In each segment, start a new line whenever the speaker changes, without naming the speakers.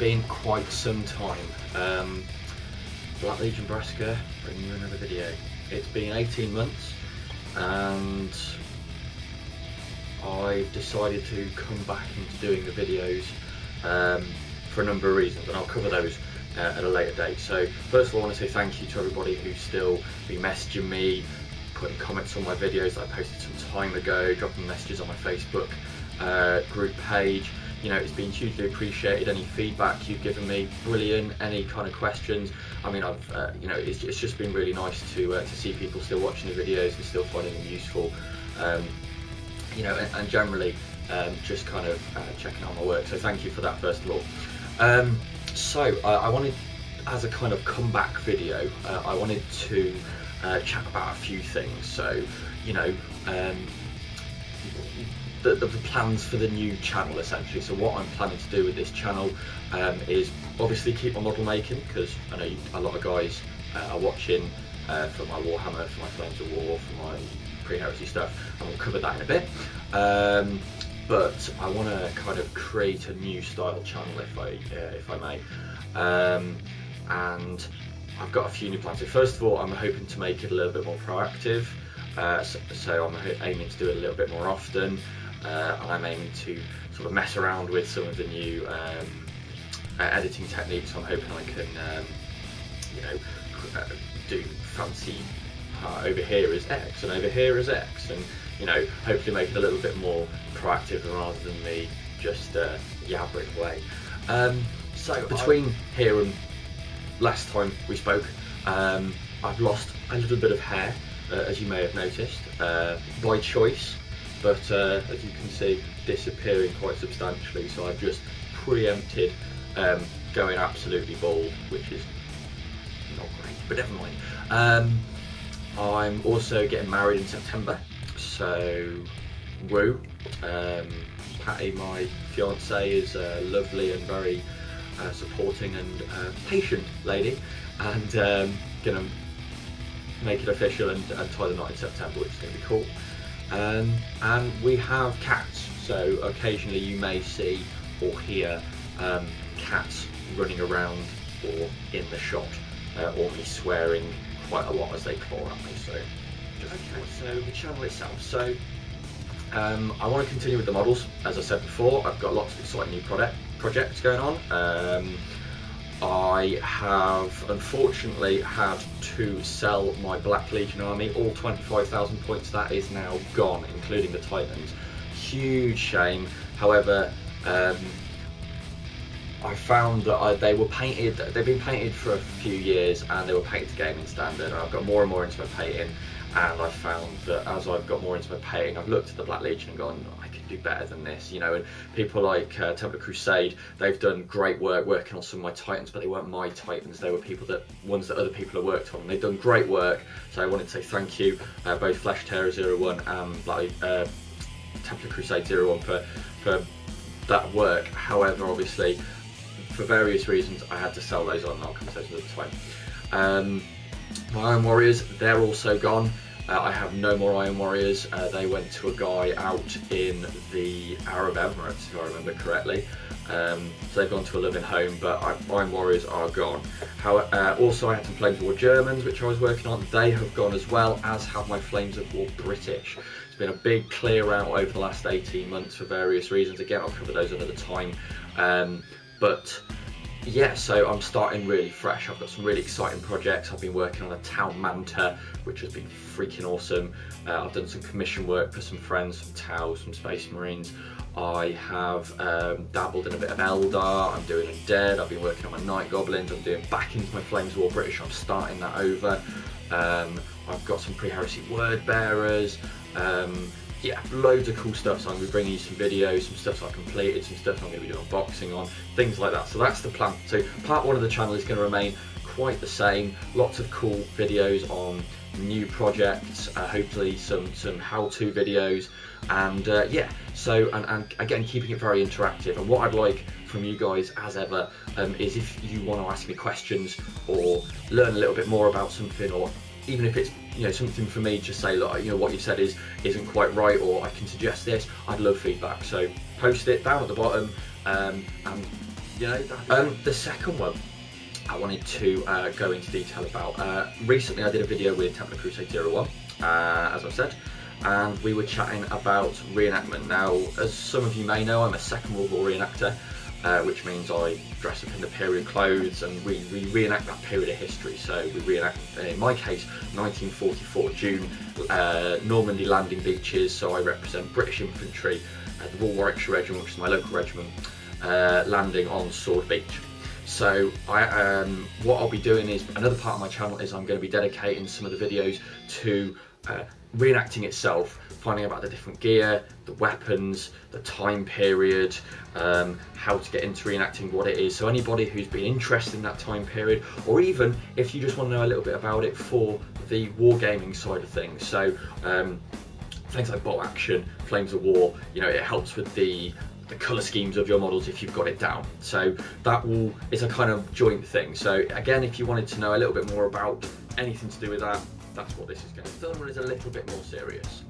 been quite some time. Black Legion Brassica bringing you another video. It's been 18 months and I've decided to come back into doing the videos for a number of reasons, and I'll cover those at a later date. So first of all, I want to say thank you to everybody who's still been messaging me, putting comments on my videos that I posted some time ago, dropping messages on my Facebook group page. You know, it's been hugely appreciated. Any feedback you've given me, brilliant. Any kind of questions, I mean, you know, it's just been really nice to see people still watching the videos and still finding them useful. You know, and generally just kind of checking out my work. So thank you for that, first of all. So I wanted, as a kind of comeback video, I wanted to chat about a few things. So, you know, the plans for the new channel, essentially. So what I'm planning to do with this channel is obviously keep my model making, because I know a lot of guys are watching for my Warhammer, for my Flames of War, for my pre-heresy stuff, and we'll cover that in a bit. But I want to kind of create a new style channel, if I may, and I've got a few new plans. So first of all, I'm hoping to make it a little bit more proactive. So I'm aiming to do it a little bit more often, and I'm aiming to sort of mess around with some of the new editing techniques. I'm hoping I can, you know, do fancy over here is X and over here is X, and you know, hopefully make it a little bit more proactive rather than me just yabbering away. So between here and last time we spoke, I've lost a little bit of hair, as you may have noticed, by choice, but as you can see, disappearing quite substantially. So I've just preempted going absolutely bald, which is not great, but never mind. I'm also getting married in September, so woo. Patty, my fiance, is a lovely and very supporting and patient lady, and gonna make it official and tie the knot in September, which is going to be cool. And we have cats, so occasionally you may see or hear cats running around or in the shot, or me swearing quite a lot as they claw at me. So just okay. So the channel itself. So I want to continue with the models. As I said before, I've got lots of exciting new projects going on. I have unfortunately had to sell my Black Legion army, all 25,000 points. That is now gone, including the Titans. Huge shame. However, I found that they were painted, they've been painted for a few years, and they were painted to gaming standard, and I've got more and more into my painting, and I found that as I've got more into my painting, I've looked at the Black Legion and gone, I can do better than this, you know. And people like Templar Crusade, they've done great work working on some of my Titans, but they weren't my Titans, they were ones that other people have worked on, and they've done great work. So I wanted to say thank you, both Flesh Terror 01 and Templar Crusade 01 for that work. However, obviously, for various reasons, I had to sell those on, and I'll come to those at the time. My Iron Warriors, they're also gone. I have no more Iron Warriors. They went to a guy out in the Arab Emirates, if I remember correctly. So they've gone to a loving home, but Iron Warriors are gone. Also, I had some Flames of War Germans, which I was working on. They have gone as well, as have my Flames of War British. It's been a big clear out over the last 18 months for various reasons. Again, I'll cover those another time. But yeah, so I'm starting really fresh. I've got some really exciting projects. I've been working on a Town Manta, which has been freaking awesome. I've done some commission work for some friends, some Tau, some Space Marines. I have dabbled in a bit of Eldar. I'm doing Undead. I've been working on my Night Goblins. I'm doing back into my Flames of War British. I'm starting that over. I've got some pre-heresy word bearers. Yeah, loads of cool stuff. So I'm going to be bringing you some videos, some stuff I've completed, some stuff I'm going to be doing unboxing on, things like that. So that's the plan. So part one of the channel is going to remain quite the same. Lots of cool videos on new projects, hopefully some how-to videos, and yeah. So and again, keeping it very interactive. And what I'd like from you guys, as ever, is if you want to ask me questions or learn a little bit more about something, or even if it's, you know, something for me, just say, look, you know, what you said isn't quite right, or I can suggest this. I'd love feedback, so post it down at the bottom, and you know, the second one I wanted to go into detail about. Recently I did a video with Templar Crusade 01, as I've said, and we were chatting about reenactment. Now, as some of you may know, I'm a Second World War reenactor, which means I dress up in the period clothes and we reenact that period of history. So we reenact, in my case, 1944 June, Normandy landing beaches. So I represent British infantry, the Royal Warwickshire Regiment, which is my local regiment, landing on Sword Beach. So what I'll be doing is, another part of my channel is I'm going to be dedicating some of the videos to reenacting itself, finding out about the different gear, the weapons, the time period, how to get into reenacting, what it is. So anybody who's been interested in that time period, or even if you just want to know a little bit about it for the wargaming side of things. So things like bolt action, flames of war, you know, it helps with the colour schemes of your models if you've got it down. So it's a kind of joint thing. So again, if you wanted to know a little bit more about anything to do with that, that's what this is going to be. The other one is a little bit more serious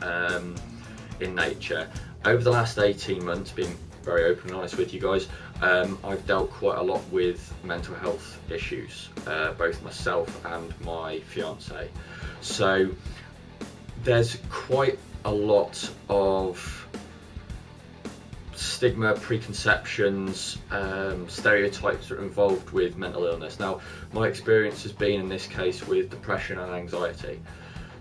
in nature. Over the last 18 months, being very open and honest with you guys, I've dealt quite a lot with mental health issues, both myself and my fiance. So there's quite a lot of stigma, preconceptions, stereotypes that are involved with mental illness. Now, my experience has been in this case with depression and anxiety.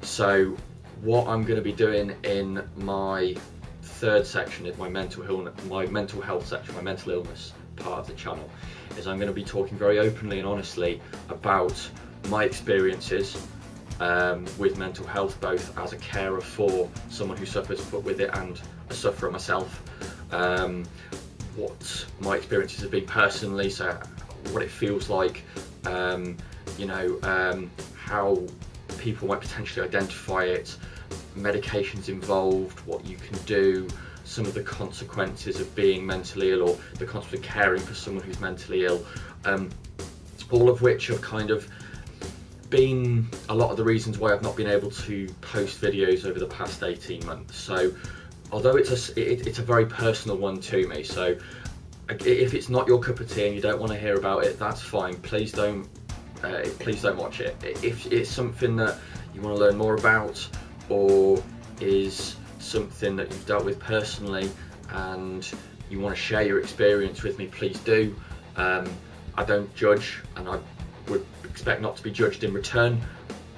So what I'm going to be doing in my third section is my mental health section, my mental illness part of the channel, is I'm going to be talking very openly and honestly about my experiences with mental health, both as a carer for someone who suffers with it and a sufferer myself. What my experiences have been personally, so what it feels like, you know, how people might potentially identify it, medications involved, what you can do, some of the consequences of being mentally ill, or the consequences of caring for someone who's mentally ill, all of which have kind of been a lot of the reasons why I've not been able to post videos over the past 18 months. So although it's a very personal one to me, so if it's not your cup of tea and you don't want to hear about it, that's fine. Please don't watch it. If it's something that you want to learn more about, or is something that you've dealt with personally and you want to share your experience with me, please do. I don't judge, and I would expect not to be judged in return.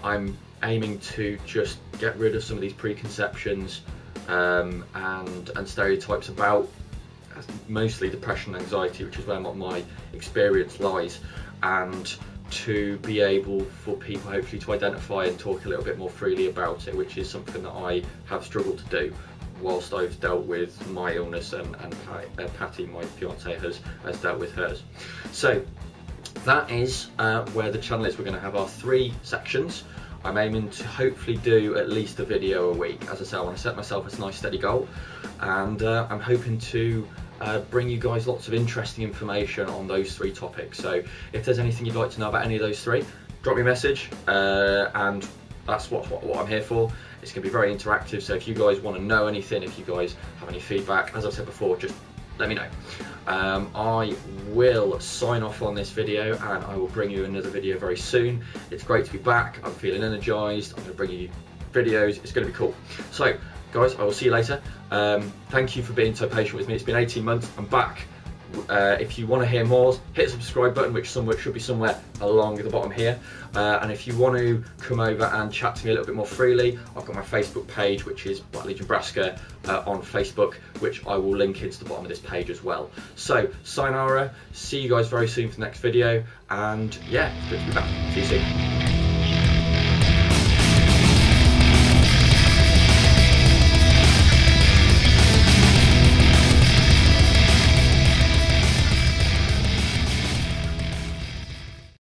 I'm aiming to just get rid of some of these preconceptions and stereotypes about mostly depression and anxiety, which is where my experience lies, and to be able for people hopefully to identify and talk a little bit more freely about it, which is something that I have struggled to do whilst I've dealt with my illness, and Patty, my fiance, has dealt with hers. So that is where the channel is. We're going to have our 3 sections. I'm aiming to hopefully do at least a video a week. As I say, I want to set myself a nice steady goal, and I'm hoping to bring you guys lots of interesting information on those 3 topics. So if there's anything you'd like to know about any of those 3, drop me a message, and that's what I'm here for. It's going to be very interactive, so if you guys want to know anything, if you guys have any feedback, as I've said before, just let me know. I will sign off on this video, and I will bring you another video very soon. It's great to be back. I'm feeling energized. I'm going to bring you videos. It's going to be cool. So guys, I will see you later. Thank you for being so patient with me. It's been 18 months. I'm back. If you want to hear more, hit the subscribe button, which should be somewhere along the bottom here. And if you want to come over and chat to me a little bit more freely, I've got my Facebook page, which is Black Legion Braska on Facebook, which I will link into the bottom of this page as well. So, sayonara, see you guys very soon for the next video, and yeah, it's good to be back. See you soon.